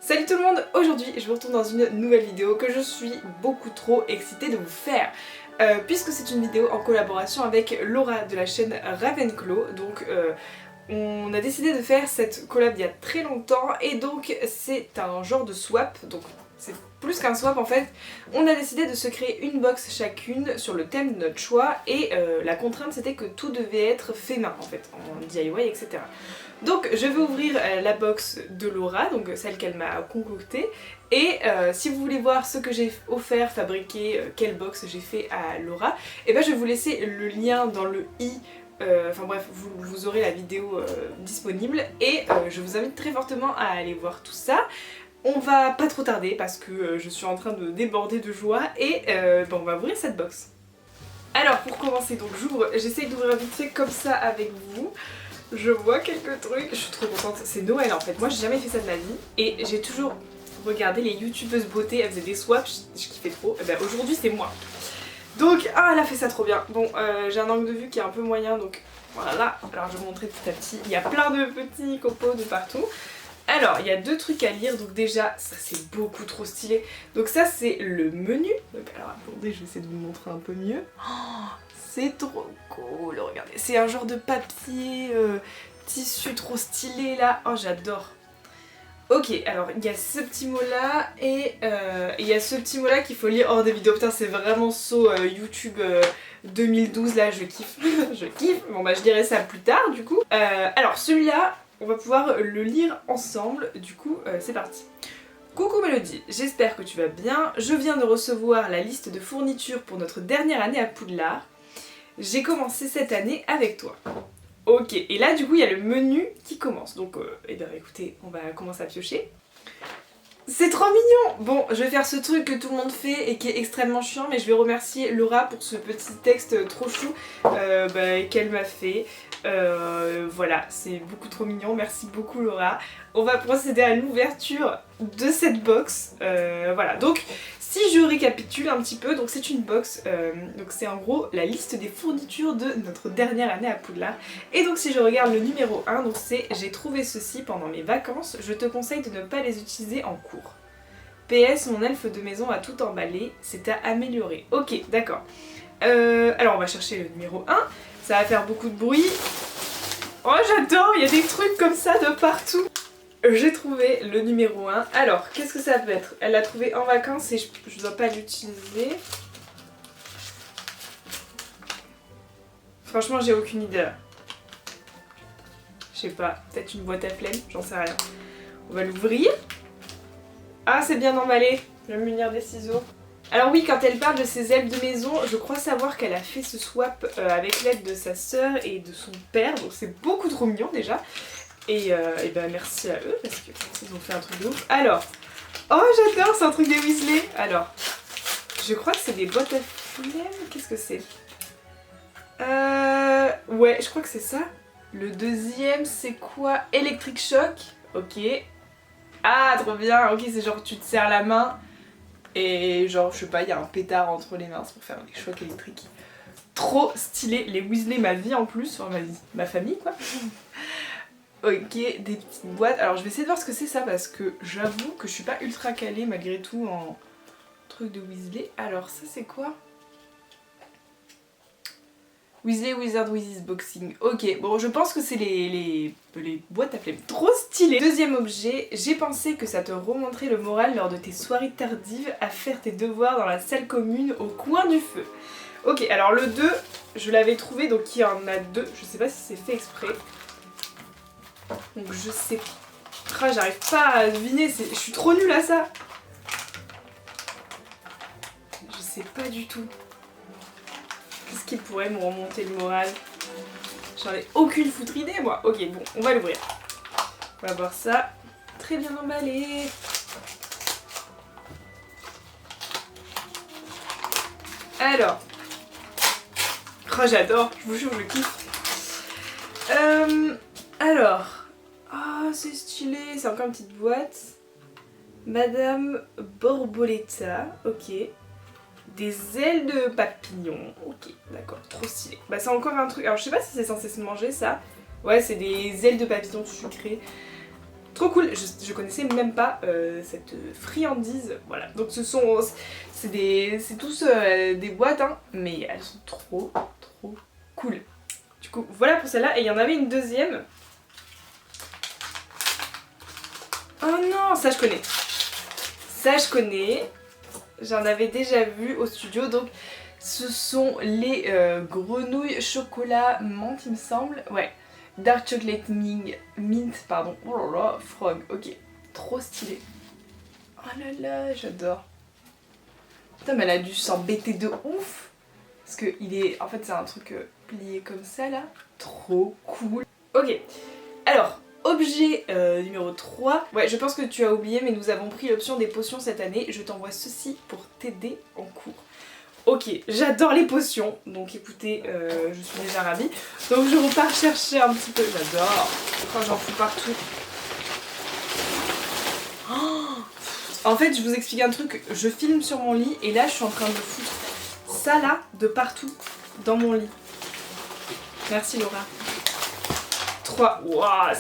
Salut tout le monde, aujourd'hui je vous retrouve dans une nouvelle vidéo que je suis beaucoup trop excitée de vous faire puisque c'est une vidéo en collaboration avec Laura de la chaîne Ravenclaw. Donc on a décidé de faire cette collab il y a très longtemps et donc c'est un genre de swap, donc c'est plus qu'un swap en fait. On a décidé de se créer une box chacune sur le thème de notre choix et la contrainte c'était que tout devait être fait main en fait, en DIY etc. Donc je vais ouvrir la box de Laura, donc celle qu'elle m'a concoctée, et si vous voulez voir ce que j'ai offert, fabriqué, quelle box j'ai fait à Laura, et ben je vais vous laisser le lien dans le i, enfin bref, vous aurez la vidéo disponible, et je vous invite très fortement à aller voir tout ça. On va pas trop tarder parce que je suis en train de déborder de joie, et ben on va ouvrir cette box. Alors pour commencer, donc j'essaye d'ouvrir vite fait comme ça avec vous. Je vois quelques trucs, je suis trop contente, c'est Noël en fait, moi j'ai jamais fait ça de ma vie et j'ai toujours regardé les youtubeuses beauté, elles faisaient des swaps, je kiffais trop, et ben aujourd'hui c'est moi. Donc elle a fait ça trop bien. Bon j'ai un angle de vue qui est un peu moyen donc voilà, alors je vais vous montrer petit à petit, il y a plein de petits copeaux de partout. Alors il y a deux trucs à lire, donc déjà ça c'est beaucoup trop stylé. Donc ça c'est le menu, donc alors attendez je vais essayer de vous montrer un peu mieux. C'est trop cool, regardez, c'est un genre de papier, tissu trop stylé là, oh j'adore. Ok, alors il y a ce petit mot là et il y a ce petit mot là qu'il faut lire hors des vidéos, putain c'est vraiment saut YouTube 2012 là, je kiffe, je kiffe. Bon bah je dirai ça plus tard du coup. Alors celui-là, on va pouvoir le lire ensemble, du coup c'est parti. Coucou Mélodie, j'espère que tu vas bien, je viens de recevoir la liste de fournitures pour notre dernière année à Poudlard. J'ai commencé cette année avec toi. Ok, et là du coup il y a le menu qui commence. Donc eh bien écoutez, on va commencer à piocher. C'est trop mignon. Bon, je vais faire ce truc que tout le monde fait et qui est extrêmement chiant, mais je vais remercier Laura pour ce petit texte trop chou qu'elle m'a fait. Voilà, c'est beaucoup trop mignon, merci beaucoup Laura. On va procéder à l'ouverture de cette box. Voilà, donc si je récapitule un petit peu, donc c'est une box, donc c'est en gros la liste des fournitures de notre dernière année à Poudlard. Et donc si je regarde le numéro 1, donc c'est j'ai trouvé ceci pendant mes vacances, je te conseille de ne pas les utiliser en cours. PS, mon elfe de maison a tout emballé, c'est à améliorer. Ok, d'accord. Alors on va chercher le numéro 1, ça va faire beaucoup de bruit. Oh j'adore, il y a des trucs comme ça de partout. J'ai trouvé le numéro 1. Alors, qu'est-ce que ça peut être? Elle l'a trouvé en vacances et je dois pas l'utiliser. Franchement, j'ai aucune idée là. Je sais pas, peut-être une boîte à flemme, j'en sais rien. On va l'ouvrir. Ah, c'est bien emballé. Je vais me munir des ciseaux. Alors oui, quand elle parle de ses elfes de maison, je crois savoir qu'elle a fait ce swap avec l'aide de sa sœur et de son père. Donc c'est beaucoup trop mignon déjà. Et ben merci à eux parce qu'ils ont fait un truc de ouf. Alors, oh j'adore, c'est un truc des Weasley. Alors, je crois que c'est des boîtes à flemme. Qu'est-ce que c'est? Ouais, je crois que c'est ça. Le deuxième, c'est quoi? Electric Shock. Ok. Ah, trop bien. Ok, c'est genre tu te serres la main et genre, je sais pas, il y a un pétard entre les mains, c'est pour faire des chocs électriques. Trop stylé. Les Weasley, ma vie en plus. Enfin, ma famille quoi. Ok, des petites boîtes. Alors je vais essayer de voir ce que c'est ça parce que j'avoue que je suis pas ultra calée malgré tout en truc de Weasley. Alors ça c'est quoi? Weasley Wizard Wizzy's Boxing. Ok, bon je pense que c'est les boîtes à flemme. Trop stylé. Deuxième objet, j'ai pensé que ça te remonterait le moral lors de tes soirées tardives à faire tes devoirs dans la salle commune au coin du feu. Ok, alors le 2, je l'avais trouvé donc il y en a deux. Je sais pas si c'est fait exprès. Donc je sais pas, j'arrive pas à deviner, je suis trop nulle à ça. Je sais pas du tout. Qu'est-ce qui pourrait me remonter le moral? J'en ai aucune foutre idée moi. Ok bon, on va l'ouvrir. On va voir ça. Très bien emballé. Alors. Oh j'adore, je vous jure je kiffe. Alors. Oh, c'est stylé, c'est encore une petite boîte. Madame Borboleta, ok. Des ailes de papillon, ok, d'accord, trop stylé. Bah c'est encore un truc, alors je sais pas si c'est censé se manger ça. Ouais, c'est des ailes de papillon sucrées. Trop cool, je connaissais même pas cette friandise. Voilà, donc c'est tous des boîtes, hein, mais elles sont trop cool. Du coup, voilà pour celle-là. Et il y en avait une deuxième. Oh non, ça je connais. Ça je connais. J'en avais déjà vu au studio. Donc ce sont les grenouilles chocolat menthe il me semble. Ouais. Dark chocolate mint, pardon. Oh là là, frog. Ok. Trop stylé. Oh là là, j'adore. Putain mais elle a dû s'embêter de ouf. Parce que il est... En fait c'est un truc plié comme ça là. Trop cool. Ok. Alors... Objet numéro 3. Ouais, je pense que tu as oublié, mais nous avons pris l'option des potions cette année. Je t'envoie ceci pour t'aider en cours. Ok, j'adore les potions, donc écoutez, je suis déjà ravie. Donc je repars chercher un petit peu. J'adore. Quand j'en fous partout. Oh, en fait, je vous explique un truc. Je filme sur mon lit et là, je suis en train de foutre ça là de partout dans mon lit. Merci Laura. 3. Waouh,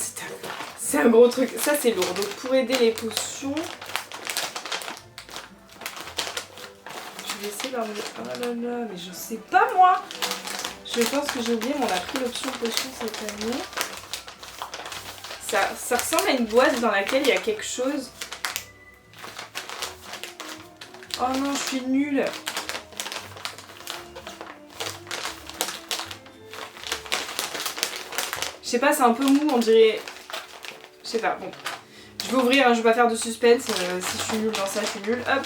c'est un gros truc. Ça c'est lourd. Donc pour aider les potions, je vais essayer d'enlever. Oh là là, mais je sais pas moi. Je pense que j'ai oublié, mais on a pris l'option potion cette année. Ça ressemble à une boîte dans laquelle il y a quelque chose. Oh non, je suis nulle. Je sais pas, c'est un peu mou, on dirait... Je sais pas, bon. Je vais ouvrir, hein, je vais pas faire de suspense. Si je suis nulle dans ça, je suis nulle. Hop.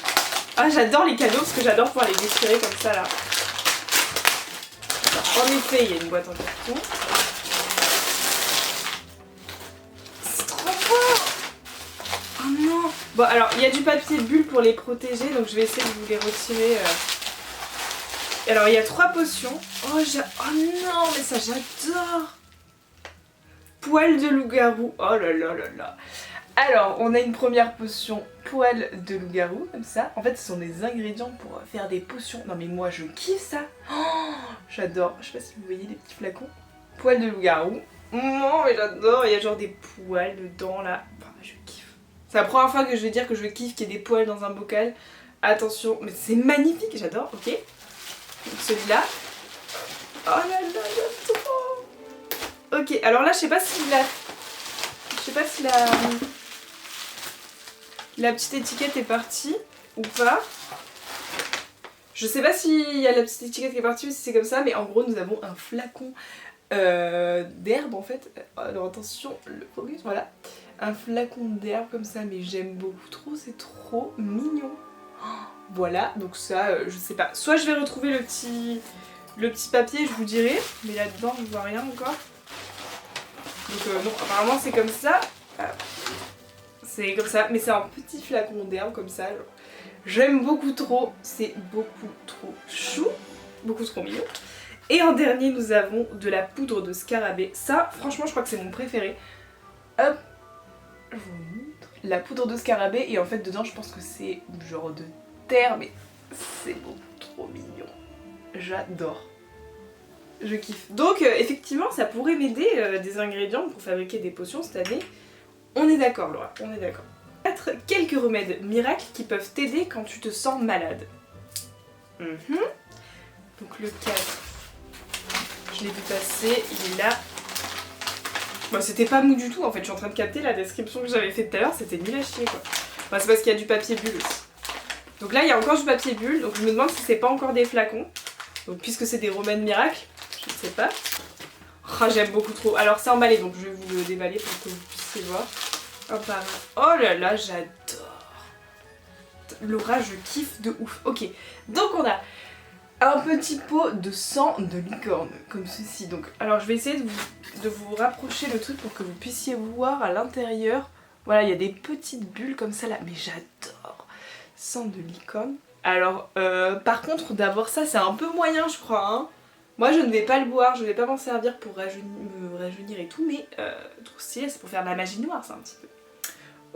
Ah, j'adore les cadeaux parce que j'adore pouvoir les déchirer comme ça, là. Alors, en effet, il y a une boîte en carton. C'est trop fort. Oh non. Bon, alors, il y a du papier bulle pour les protéger, donc je vais essayer de vous les retirer. Alors, il y a 3 potions. Oh non, mais ça, j'adore. Poil de loup-garou, oh là là là là. Alors, on a une première potion poil de loup-garou, comme ça. En fait, ce sont des ingrédients pour faire des potions. Non mais moi, je kiffe ça. Oh, j'adore. Je sais pas si vous voyez les petits flacons. Poil de loup-garou. Non mais j'adore. Il y a genre des poils dedans là. Enfin, je kiffe. C'est la première fois que je vais dire que je kiffe qu'il y ait des poils dans un bocal. Attention, mais c'est magnifique, j'adore. Ok. Donc celui-là. Oh là là, j'adore. Ok, alors là, je sais pas si la petite étiquette est partie ou pas. Je sais pas s'il y a la petite étiquette qui est partie ou si c'est comme ça, mais en gros, nous avons un flacon d'herbe en fait. Alors attention, le focus, voilà. Un flacon d'herbe comme ça, mais j'aime beaucoup trop, c'est trop mignon. Voilà, donc ça, je sais pas. Soit je vais retrouver le petit papier, je vous dirai, mais là-dedans, je vois rien encore. Donc non, apparemment c'est comme ça. C'est comme ça, mais c'est un petit flacon d'herbe comme ça. J'aime beaucoup trop, c'est beaucoup trop chou, beaucoup trop mignon. Et en dernier, nous avons de la poudre de scarabée. Ça, franchement, je crois que c'est mon préféré. Hop, je vous montre. La poudre de scarabée, et en fait, dedans, je pense que c'est genre de terre, mais c'est beaucoup trop mignon. J'adore. Je kiffe. Donc effectivement ça pourrait m'aider des ingrédients pour fabriquer des potions cette année. On est d'accord Laura, on est d'accord. Quelques remèdes miracles qui peuvent t'aider quand tu te sens malade. Donc le 4, je l'ai vu passer, il est là. Bon, c'était pas mou du tout en fait, je suis en train de capter la description que j'avais faite tout à l'heure, c'était nul à chier quoi. Enfin, c'est parce qu'il y a du papier bulle aussi. Donc là il y a encore du papier bulle, donc je me demande si c'est pas encore des flacons. Donc puisque c'est des remèdes miracles, je ne sais pas. Oh, j'aime beaucoup trop. Alors c'est emballé, donc je vais vous le déballer pour que vous puissiez voir. Hop là. Oh là là, j'adore. Laura, je kiffe de ouf. Ok, donc on a un petit pot de sang de licorne, comme ceci. Donc, alors je vais essayer de vous rapprocher le truc pour que vous puissiez voir à l'intérieur. Voilà, il y a des petites bulles comme ça là, mais j'adore. Sang de licorne. Alors, par contre, d'avoir ça, c'est un peu moyen, je crois. Hein. Moi, je ne vais pas le boire, je ne vais pas m'en servir pour me rajeunir et tout, mais trop stylé, c'est pour faire de la magie noire, ça, un petit peu.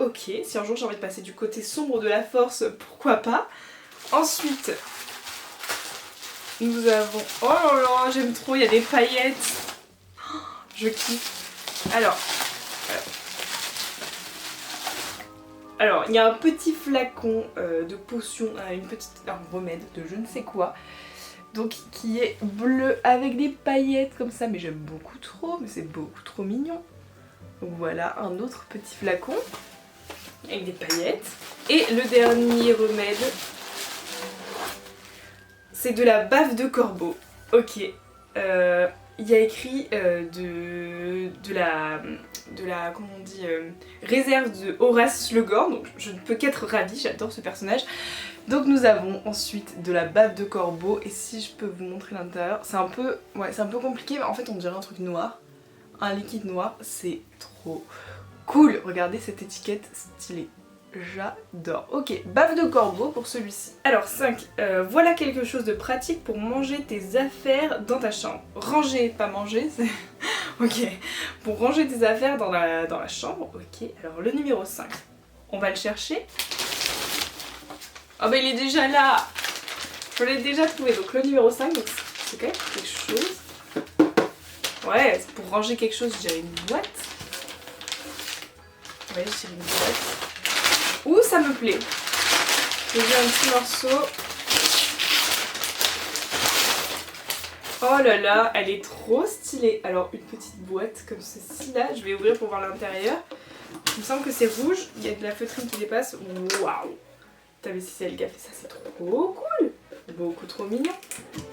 Ok, si un jour j'ai envie de passer du côté sombre de la force, pourquoi pas. Ensuite, nous avons... Oh là là, j'aime trop, il y a des paillettes. Je kiffe. Alors, Alors il y a un petit flacon de potion, un remède de je ne sais quoi. Donc qui est bleu avec des paillettes comme ça, mais j'aime beaucoup trop, mais c'est beaucoup trop mignon. Donc voilà un autre petit flacon avec des paillettes. Et le dernier remède, c'est de la bave de corbeau. Ok, il y a écrit de la comment on dit, réserve de Horace Slughorn, donc je ne peux qu'être ravie, j'adore ce personnage. Donc nous avons ensuite de la bave de corbeau, et si je peux vous montrer l'intérieur, c'est un peu compliqué, mais en fait on dirait un truc noir, un liquide noir, c'est trop cool. Regardez cette étiquette stylée. J'adore. Ok, bave de corbeau pour celui-ci. Alors 5, voilà quelque chose de pratique pour manger tes affaires dans ta chambre. Ranger, pas manger, c'est... ok, pour ranger tes affaires dans la chambre. Ok, alors le numéro 5, on va le chercher. Oh bah il est déjà là. Je l'ai déjà trouvé, donc le numéro 5, donc c'est quand même quelque chose. Ouais, pour ranger quelque chose, j'ai une boîte. Ouais, j'ai une boîte. Ouh, ça me plaît. J'ai vu un petit morceau. Oh là là, elle est trop stylée. Alors, une petite boîte comme ceci là. Je vais ouvrir pour voir l'intérieur. Il me semble que c'est rouge. Il y a de la feutrine qui dépasse. Waouh. T'as vu si c'est elle qui a fait ça, c'est trop cool. Beaucoup trop mignon.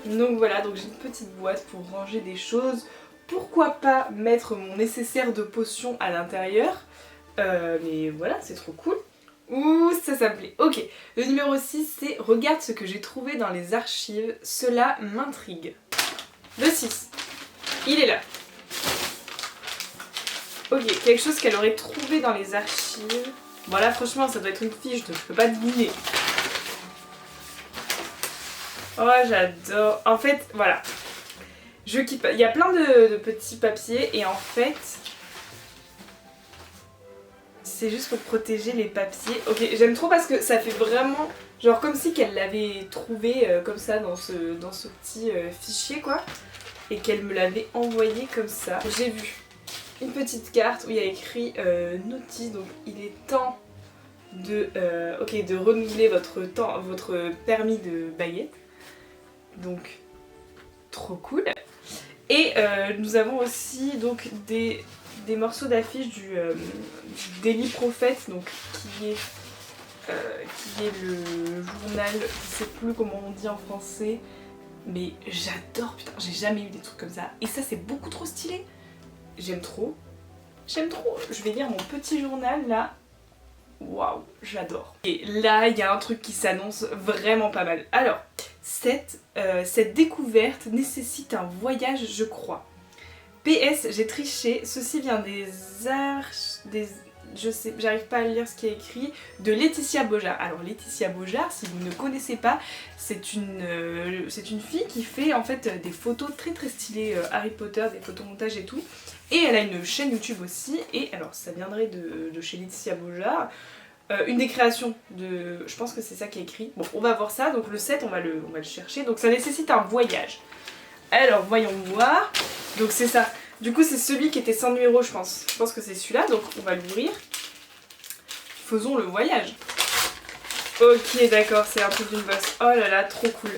Donc voilà, donc j'ai une petite boîte pour ranger des choses. Pourquoi pas mettre mon nécessaire de potions à l'intérieur. Mais voilà, c'est trop cool. Ouh, ça me plaît. Ok, le numéro 6, c'est regarde ce que j'ai trouvé dans les archives, cela m'intrigue. Le 6, il est là. Ok, quelque chose qu'elle aurait trouvé dans les archives. Voilà, franchement, ça doit être une fiche, donc je peux pas deviner. Oh, j'adore. En fait, voilà. Je kiffe. Il y a plein de petits papiers et en fait... c'est juste pour protéger les papiers. Ok, j'aime trop parce que ça fait vraiment genre comme si qu'elle l'avait trouvé comme ça dans ce petit fichier quoi. Et qu'elle me l'avait envoyé comme ça. J'ai vu une petite carte où il y a écrit notice, donc il est temps de, de renouveler votre permis de baguette. Donc trop cool. Et nous avons aussi donc des morceaux d'affiches du Daily Prophet, donc qui est le journal, je sais plus comment on dit en français, mais j'adore, putain, j'ai jamais eu des trucs comme ça. Et ça c'est beaucoup trop stylé. J'aime trop. Je vais lire mon petit journal là. Waouh, j'adore. Et là, il y a un truc qui s'annonce vraiment pas mal. Alors, cette découverte nécessite un voyage, je crois. PS, j'ai triché, ceci vient je sais, j'arrive pas à lire ce qui est écrit, de Laetitia Beaujard. Alors Laetitia Beaujard, si vous ne connaissez pas, c'est une fille qui fait en fait des photos très très stylées Harry Potter, des photomontages et tout. Et elle a une chaîne YouTube aussi, et alors ça viendrait de chez Laetitia Beaujard. Une des créations de... je pense que c'est ça qui est écrit. Bon, on va voir ça, donc le 7, on va le chercher, donc ça nécessite un voyage. Alors, voyons voir. Donc c'est ça. Du coup, c'est celui qui était sans numéro, je pense. Je pense que c'est celui-là, donc on va l'ouvrir. Faisons le voyage. Ok, d'accord, c'est un truc d'une bosse. Oh là là, trop cool.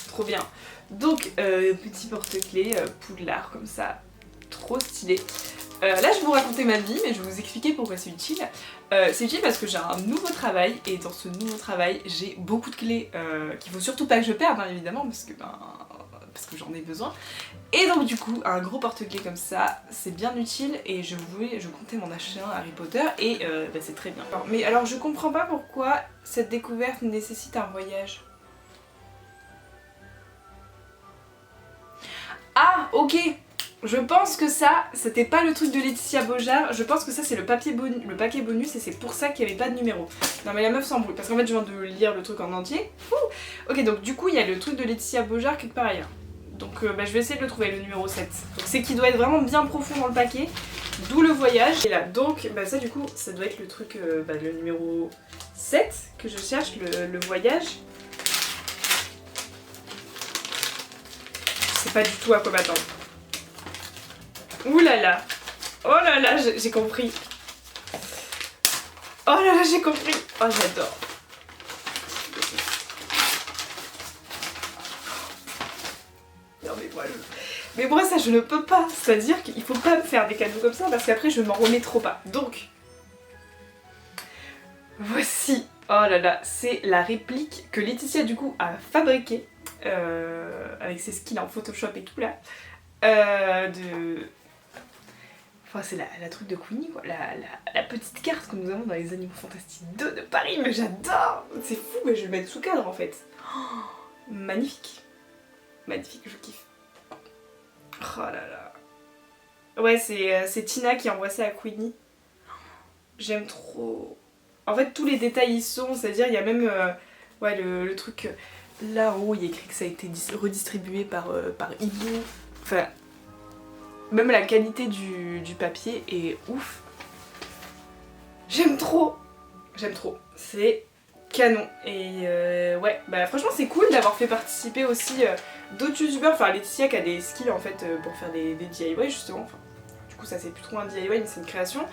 Trop bien. Donc, petit porte-clés, Poudlard, comme ça. Trop stylé. Là, je vais vous raconter ma vie, mais je vais vous expliquer pourquoi c'est utile. C'est utile parce que j'ai un nouveau travail, et dans ce nouveau travail, j'ai beaucoup de clés qu'il faut surtout pas que je perde, hein, évidemment, parce que j'en ai besoin. Et donc du coup, un gros porte-clés comme ça, c'est bien utile, et je comptais m'en acheter un Harry Potter, et c'est très bien. Mais alors, je comprends pas pourquoi cette découverte nécessite un voyage. Ah, ok. Je pense que ça, c'était pas le truc de Laetitia Beaujard, je pense que ça c'est le paquet bonus et c'est pour ça qu'il n'y avait pas de numéro. Non mais la meuf s'embrouille, parce qu'en fait je viens de lire le truc en entier. Ok, donc du coup il y a le truc de Laetitia Beaujard quelque part ailleurs. Donc je vais essayer de le trouver, le numéro 7. Donc c'est qu'il doit être vraiment bien profond dans le paquet, d'où le voyage. Et là, donc ça du coup, ça doit être le truc, le numéro 7 que je cherche, le voyage. Je sais pas du tout à quoi m'attendre. Ouh là là. Oh là là, j'ai compris. Oh là là, j'ai compris. Oh, j'adore. Non mais moi ça je ne peux pas. C'est-à-dire qu'il faut pas me faire des cadeaux comme ça parce qu'après je m'en remets trop pas. Donc, voici. Oh là là, c'est la réplique que Laetitia du coup a fabriquée avec ses skills en Photoshop et tout là. Enfin c'est la truc de Queenie quoi, la petite carte que nous avons dans les Animaux Fantastiques 2 de Paris, mais j'adore. C'est fou, mais je vais le mettre sous cadre en fait. Oh, magnifique. Magnifique, je kiffe. Oh là là. Ouais, c'est Tina qui envoie ça à Queenie. J'aime trop. En fait, tous les détails y sont, c'est-à-dire il y a même ouais, le truc là en haut, il y a écrit que ça a été redistribué par Hibou. Enfin, même la qualité du papier est ouf. J'aime trop. J'aime trop. C'est canon. Et ouais, bah franchement c'est cool d'avoir fait participer aussi d'autres youtubeurs. Enfin Laetitia qui a des skills en fait pour faire des DIY justement. Enfin, du coup ça c'est plus trop un DIY mais c'est une création.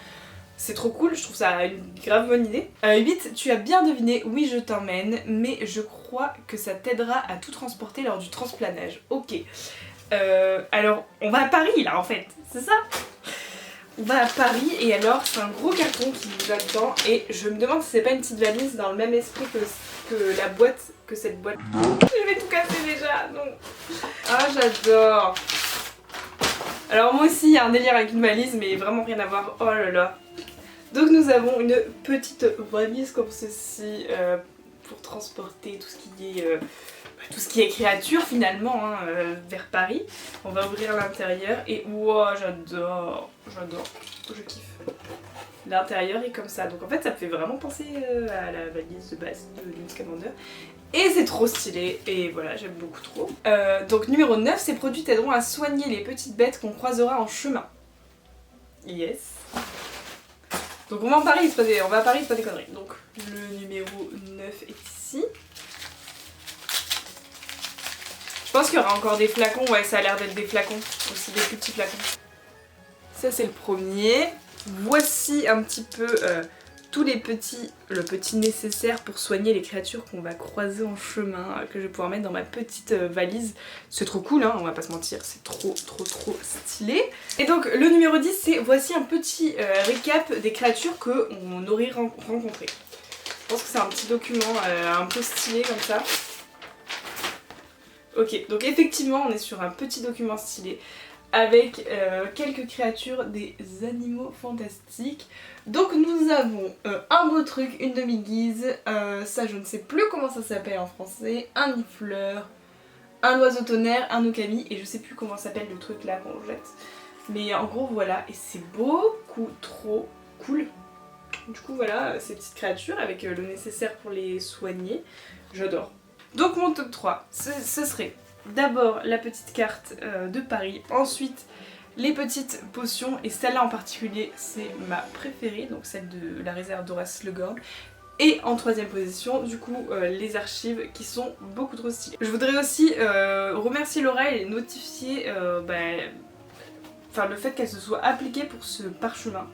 C'est trop cool, je trouve ça une grave bonne idée. 8, tu as bien deviné, oui je t'emmène, mais je crois que ça t'aidera à tout transporter lors du transplanage. Ok. Alors on va à Paris là en fait, c'est ça? On va à Paris et alors c'est un gros carton qui va dedans et je me demande si c'est pas une petite valise dans le même esprit que la boîte, que cette boîte. Je vais tout casser déjà, non. Ah j'adore. Alors moi aussi il y a un délire avec une valise mais vraiment rien à voir, oh là là. Donc nous avons une petite valise comme ceci pour transporter tout ce qui est créature finalement hein, vers Paris. On va ouvrir l'intérieur et wow, j'adore, je kiffe. L'intérieur est comme ça, donc en fait ça me fait vraiment penser à la valise de base de Newt Scamander. Et c'est trop stylé, et voilà, j'aime beaucoup trop. Donc numéro 9, ces produits t'aideront à soigner les petites bêtes qu'on croisera en chemin. Yes. Donc on va à Paris, c'est pas des conneries. Donc le numéro 9 est ici. Je pense qu'il y aura encore des flacons, ouais ça a l'air d'être des flacons, aussi des plus petits flacons. Ça c'est le premier. Voici un petit peu tous le petit nécessaire pour soigner les créatures qu'on va croiser en chemin, que je vais pouvoir mettre dans ma petite valise. C'est trop cool hein, on va pas se mentir, c'est trop stylé. Et donc le numéro 10 c'est voici un petit récap des créatures qu'on aurait rencontrées. Je pense que c'est un petit document un peu stylé comme ça. Ok, donc effectivement on est sur un petit document stylé avec quelques créatures des Animaux Fantastiques. Donc nous avons un beau truc, une demi-guise, ça je ne sais plus comment ça s'appelle en français, un nifleur, un oiseau tonnerre, un okami et je sais plus comment s'appelle le truc là qu'on jette. Mais en gros voilà, et c'est beaucoup trop cool. Du coup voilà, ces petites créatures avec le nécessaire pour les soigner, j'adore. Donc mon top 3, ce serait d'abord la petite carte de Paris, ensuite les petites potions, et celle-là en particulier c'est ma préférée, donc celle de la réserve d'Horace Le Guin. Et en troisième position, du coup, les archives qui sont beaucoup trop stylées. Je voudrais aussi remercier Laura et notifier le fait qu'elle se soit appliquée pour ce parchemin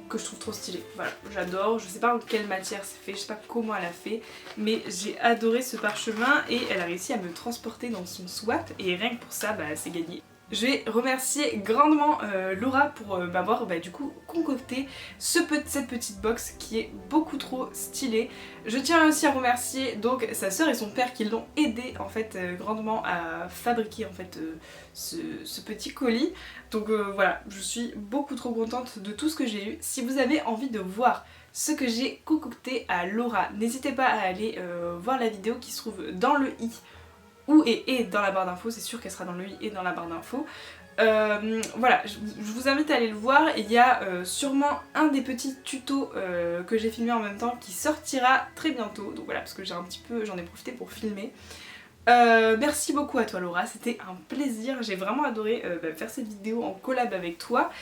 que je trouve trop stylé. Voilà, j'adore, je sais pas en quelle matière c'est fait, je sais pas comment elle a fait, mais j'ai adoré ce parchemin et elle a réussi à me transporter dans son swap et rien que pour ça, bah c'est gagné. Je vais remercier grandement Laura pour m'avoir du coup concocté cette petite box qui est beaucoup trop stylée. Je tiens aussi à remercier donc sa sœur et son père qui l'ont aidé en fait grandement à fabriquer en fait ce petit colis. Donc voilà, je suis beaucoup trop contente de tout ce que j'ai eu. Si vous avez envie de voir ce que j'ai concocté à Laura, n'hésitez pas à aller voir la vidéo qui se trouve dans le i ou et dans la barre d'infos, c'est sûr qu'elle sera dans le i et dans la barre d'infos. Voilà, je vous invite à aller le voir. Il y a sûrement un des petits tutos que j'ai filmé en même temps qui sortira très bientôt. Donc voilà, parce que j'en ai profité pour filmer. Merci beaucoup à toi Laura, c'était un plaisir, j'ai vraiment adoré faire cette vidéo en collab avec toi.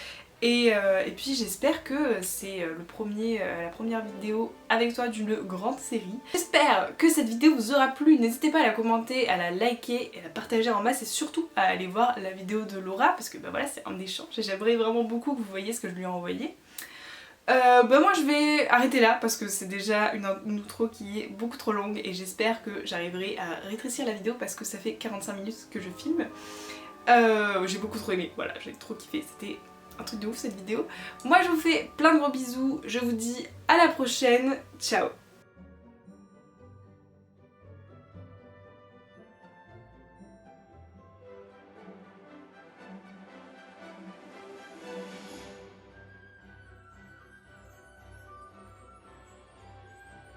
Et puis j'espère que c'est la première vidéo avec toi d'une grande série. J'espère que cette vidéo vous aura plu, n'hésitez pas à la commenter, à la liker et à la partager en masse et surtout à aller voir la vidéo de Laura parce que voilà c'est un échange et j'aimerais vraiment beaucoup que vous voyez ce que je lui ai envoyé. Moi je vais arrêter là parce que c'est déjà une outro qui est beaucoup trop longue et j'espère que j'arriverai à rétrécir la vidéo parce que ça fait 45 minutes que je filme. J'ai beaucoup trop aimé, voilà, j'ai trop kiffé, c'était un truc de ouf cette vidéo. Moi je vous fais plein de gros bisous, je vous dis à la prochaine, ciao.